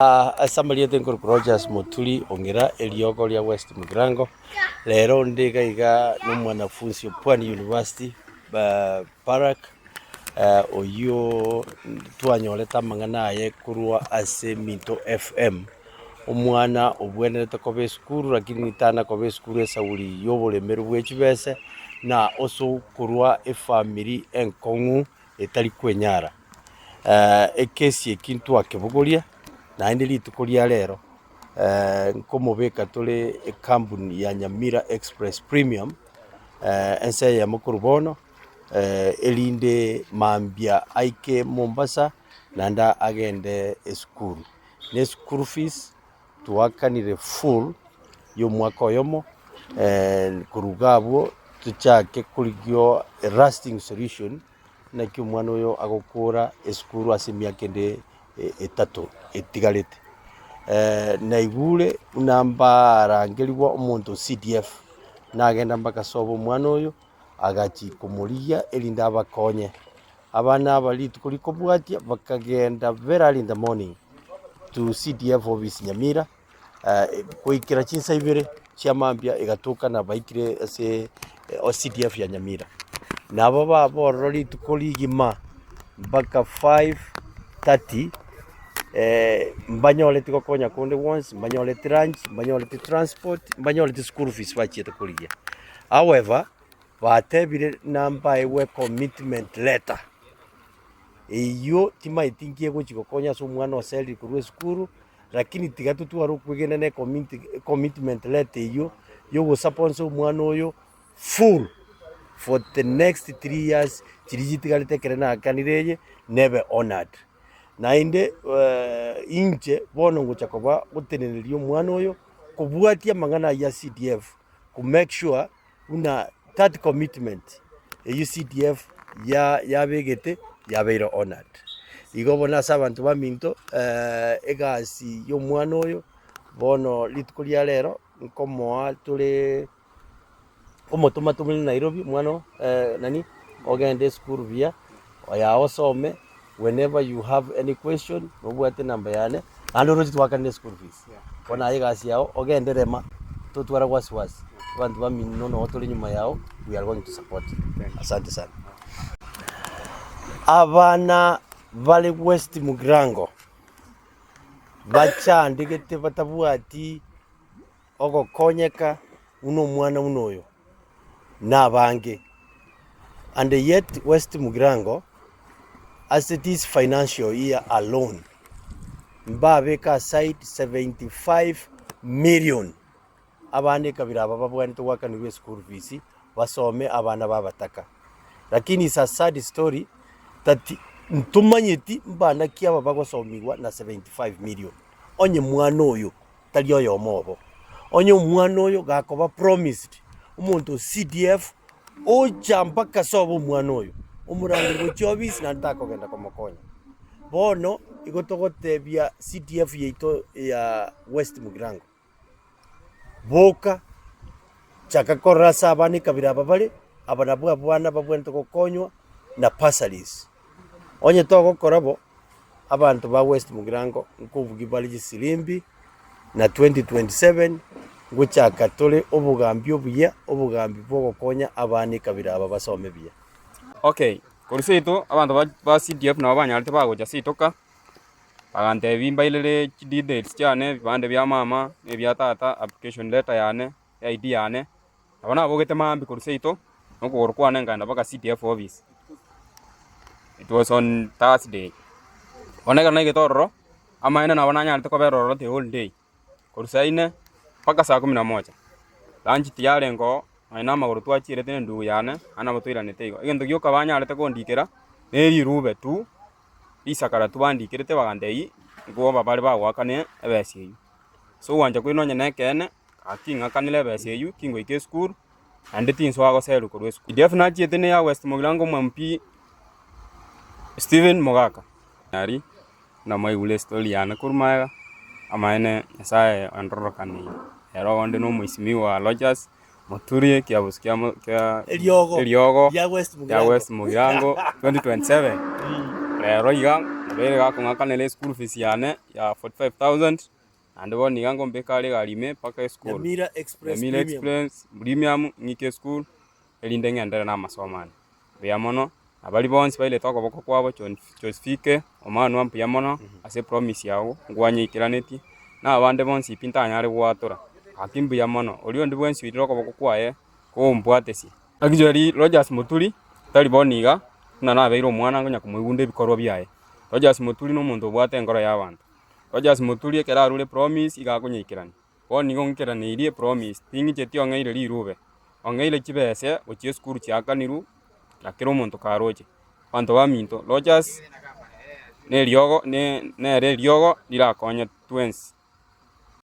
Assembly yetu Rogers Muturi ongera eliogo lya West Mugirango lero ndiga iga n'umwanafunzi wa Pwani University Barak oyo twanyoleta manganaye kurwa ase Minto FM omwana obwenerete kobe skuru lakini nitana kobe skuru esauri yobolemeru bwechibese na oso kurwa efamily enkongu etali kwenyara ekesi ekintu akebugoria na indi litukulia lero nkomobeka tole company ya Nyamira Express Premium ense ya mukurubono elinde mambia aike Mombasa nanda agende eskuru ne school fees tuwakanire full yo mwaka oyomo kurugabwo tuchake kuligyo rusting solution na kyo mwana oyo agokora eskuru asemia kende etatu etigalete na igule namba rangeliwa omuntu CDF nagenda mpaka sobo mwana oyo agachi kumulia elinda abakonye abana abali tukuliko bwatia bakagenda very early in the morning to CDF office Nyamira kuikira chinsa ibere chamambia igatuka na baikire ase CDF ya Nyamira nabo babo roli tukuligima mpaka 5:30 mbanyole tikokonya konde once mbanyole lunch mbanyole transport mbanyole school fees bachete kuligia. However batebire namba ewe commitment letter iyo timaitingie gochikokonya so mwana oseli kurwe skuru lakini tigatu twaro kwigena ne commitment letter iyo yo go sponsor mwana oyo full for the next 3 years tirijitigalite kerena kanireye never honored na inde inche bono ngochakoba gutenelio mwana oyo kubwatia mangana ya CDF ku make sure una that commitment you CDF ya begete ya beiro honored igo bona sabantu ba Minto egasi yo mwana oyo bono litukulia lero nkomoa tule como toma Nairobi mwana nani ogende school via oya osome. Whenever you have any question, nobwate number yane ando roji twakane school fees kona ayegasi yao ogenderema tutwara wasiwasi bantu ba Minto no otole nyuma yao we are going to support you. Asante sana abana vale West Mugirango bachandegete batabwati ogokonyeka uno mwana unoyo nabange and yet West Mugirango as it is financial year alone mbabeka side 75 million abane kabira bababwane to waka niwe school fees basome abana babataka lakini sa sad story that ntumanyiti mbana kiaba bagosomiwa na 75 million onye mwana oyo tali oyo mobo onye mwana oyo gakoba promised umuntu CDF ojamba kasobo mwana oyo umurangi gochobis na ntako genda komokonya bono igotogotebia CDF yeito ya West Mugirango boka chaka korasa abani kabira babale abana bwana babwento kokonywa na passaries onye togo korabo abantu ba West Mugirango nkuvugi baliji silimbi na 2027 nguchaka tole obugambi obuya obugambi bwogokonya abani kabira babasome biya. Okay, kurisito abantu ba CDF na banyarite bagoja sitoka bagante bimba ilele details cyane bande bya mama ebya tata application letter yane ID yane abana bogete mambi kurisito nuko gorukwana nganda baka CDF office. It was on Thursday onega na getoro amaina na bananyarite ko beroro the whole day kurisaine paka saa 11 lunch tiyale ngo aina maguru twachire tene ndu yana ana mutwira netego egento gyoka banyarete kondikera neri rube tu isakara tubandikirete bagandei ngomba bali bagwakane ebesiyu so wanja kwinonya nekene akinga kanile ebesiyu kingo ike school and things wago selu korwe school definitely tene ya West Mugirango MP Steven Mogaka ari na mai ule story yana kurmaya amaene sae androrokani ero onde no muisimiwa Rogers Muturi kiabusikia eliogo ya West Mugirango 2027 lero iga bere gakong'akanere school fees yane ya 45,000 ande boni gango mbekare garime paka school Nyamira Express Nyamira Premium. Express premium ng'ike school erinde ng'endere na amasomane buya mono abari bonsi baile tokoboko kwabo chosfike omwana wa mbuya mono ase promise yago ngwanyeikeraneti na abande bonsi pintanyare gwatora akimbuya mono orio ndi bwensi wiriro okoboko kwaye kombwatesi actually Rogers Muturi tari boniga na nabeire omwana ngonya kumwigunde bikorwa byaye Rogers Muturi no muntu obwate engoro y'abantu Rogers Muturi ekera arure promise igakonyeikirani boni gonkeraneirie promise tingi ong'eire rirube ong'eire chibese ochie skuru chiakaniru nakero omonto karoche banto baminto Rogers ne riogo ne riogo lirakonya twensi